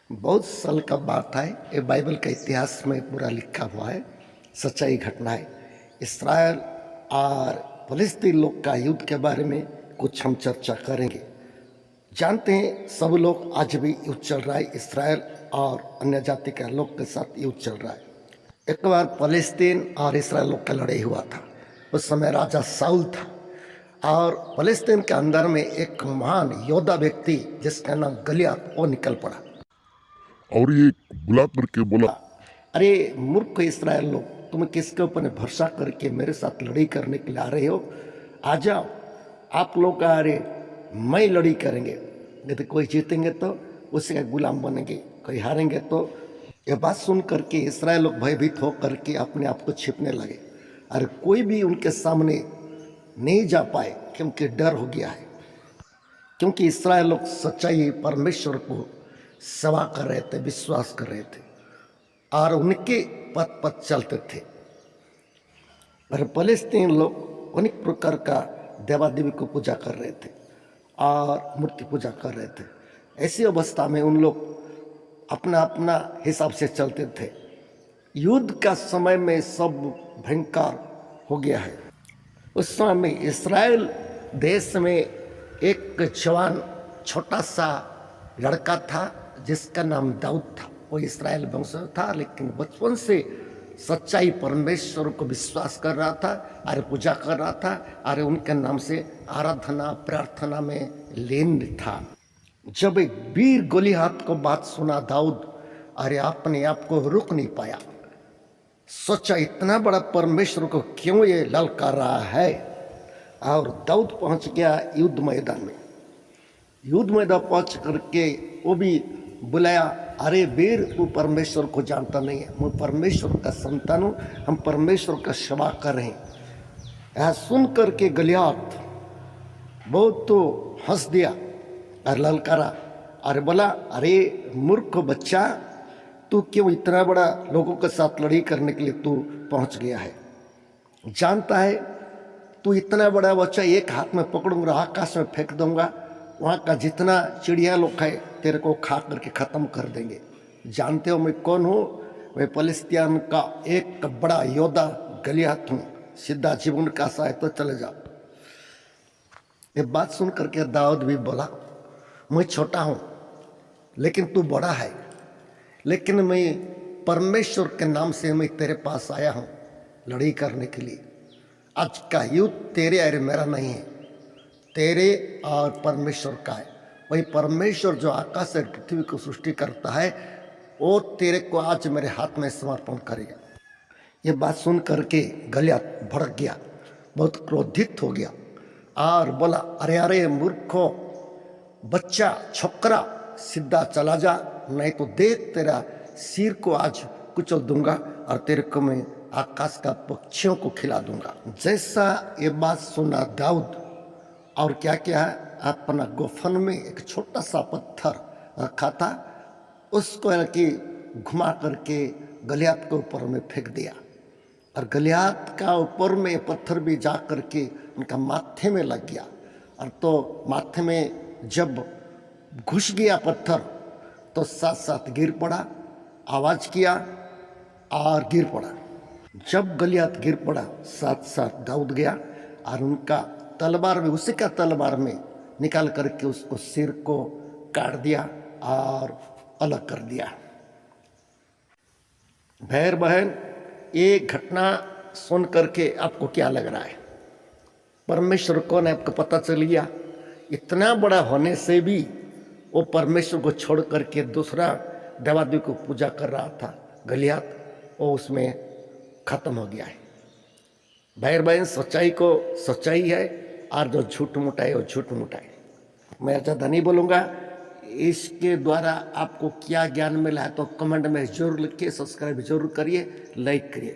बहुत साल का बात है। ये बाइबल का इतिहास में पूरा लिखा हुआ है, सच्चाई घटना है। इसराइल और फलस्तीन लोग का युद्ध के बारे में कुछ हम चर्चा करेंगे। जानते हैं सब लोग आज भी युद्ध चल रहा है, इसराइल और अन्य जाति के लोग के साथ युद्ध चल रहा है। एक बार फलस्तीन और इसराइल लोग का लड़ाई हुआ था। उस समय राजा साउल था और फलस्तीन के अंदर में एक महान योद्धा व्यक्ति जिसका नाम गलियात वो निकल पड़ा और ये बुला करके बोला, अरे मूर्ख इसराइल लोग, तुम किसके ऊपर भरोसा करके मेरे साथ लड़ाई करने के लिए आ रहे हो? आ जाओ, आप लोग का अरे मैं लड़ाई करेंगे, नहीं तो कोई जीतेंगे तो उसी का गुलाम बनेंगे, कोई हारेंगे तो। यह बात सुन करके इसराइल लोग भयभीत हो करके अपने आप को छिपने लगे। अरे कोई भी उनके सामने नहीं जा पाए क्योंकि डर हो गया है, क्योंकि इसराइल लोग सच्चाई परमेश्वर को सेवा कर रहे थे, विश्वास कर रहे थे और उनके पथ पथ चलते थे। पर फलस्तीन लोग अनेक प्रकार का देवा देवी को पूजा कर रहे थे और मूर्ति पूजा कर रहे थे। ऐसी अवस्था में उन लोग अपना अपना हिसाब से चलते थे। युद्ध का समय में सब भयंकर हो गया है। उस समय में इसराइल देश में एक जवान छोटा सा लड़का था जिसका नाम दाऊद था। वो इसराइल वंश था, लेकिन बचपन से सच्चाई परमेश्वर को विश्वास कर रहा था और पूजा कर रहा था और उनके नाम से आराधना प्रार्थना में लीन था। जब एक वीर गोलियत को बात सुना दाऊद, अरे अपने आप को रुक नहीं पाया। सोचा इतना बड़ा परमेश्वर को क्यों ये ललकार रहा है, और दाऊद पहुंच गया युद्ध मैदान में। युद्ध मैदान पहुंच करके वो भी बुलाया, अरे वीर तू परमेश्वर को जानता नहीं है, मैं परमेश्वर का संतान हूँ, हम परमेश्वर का सेवा कर रहे हैं। यह सुन करके गलियात बहुत तो हंस दिया और ललकारा और बोला, अरे मूर्ख बच्चा, तू क्यों इतना बड़ा लोगों के साथ लड़ाई करने के लिए तू पहुंच गया है? जानता है तू इतना बड़ा बच्चा, एक हाथ में पकड़ूंगा आकाश में फेंक दूंगा, वहाँ का जितना चिड़िया लोग है तेरे को खा करके ख़त्म कर देंगे। जानते हो मैं कौन हूँ? मैं फलस्तीन का एक बड़ा योद्धा गलियात हूँ, सीधा जीवन का सा है तो चले जाओ। ये बात सुन करके दाऊद भी बोला, मैं छोटा हूँ लेकिन तू बड़ा है, लेकिन मैं परमेश्वर के नाम से मैं तेरे पास आया हूँ लड़ाई करने के लिए। आज का युद्ध तेरे और मेरा नहीं है, तेरे और परमेश्वर का है। वही परमेश्वर जो आकाश और पृथ्वी को सृष्टि करता है वो तेरे को आज मेरे हाथ में समर्पण करेगा। ये बात सुन करके गलियात भड़क गया, बहुत क्रोधित हो गया और बोला, अरे अरे मूर्खो बच्चा छोकरा, सीधा चला जा, नहीं तो देख तेरा सिर को आज कुचल दूंगा और तेरे को मैं आकाश का पक्षियों को खिला दूंगा। जैसा ये बात सुना दाऊद, और क्या क्या है, अपना गोफन में एक छोटा सा पत्थर रखा था, उसको कि घुमा करके गलियात के ऊपर में फेंक दिया और गलियात का ऊपर में पत्थर भी जा करके उनका माथे में लग गया। और तो माथे में जब घुस गया पत्थर तो साथ साथ गिर पड़ा, आवाज किया और गिर पड़ा। जब गलियात गिर पड़ा साथ साथ दाऊद गया और उनका तलवार में, उसी का तलवार में निकाल करके उसको सिर को काट दिया और अलग कर दिया। भाई बहन, ये घटना सुन करके आपको क्या लग रहा है? परमेश्वर कौन है आपको पता चल गया? इतना बड़ा होने से भी वो परमेश्वर को छोड़ करके दूसरा देवादेवी को पूजा कर रहा था गलियात, वो उसमें खत्म हो गया है। भाई बहन, सच्चाई को सच्चाई है और जो झूठ मूठा है वो झूठ मूठा है। मैं ज़्यादा नहीं बोलूँगा। इसके द्वारा आपको क्या ज्ञान मिला है तो कमेंट में जरूर लिखिए, सब्सक्राइब जरूर करिए, लाइक करिए।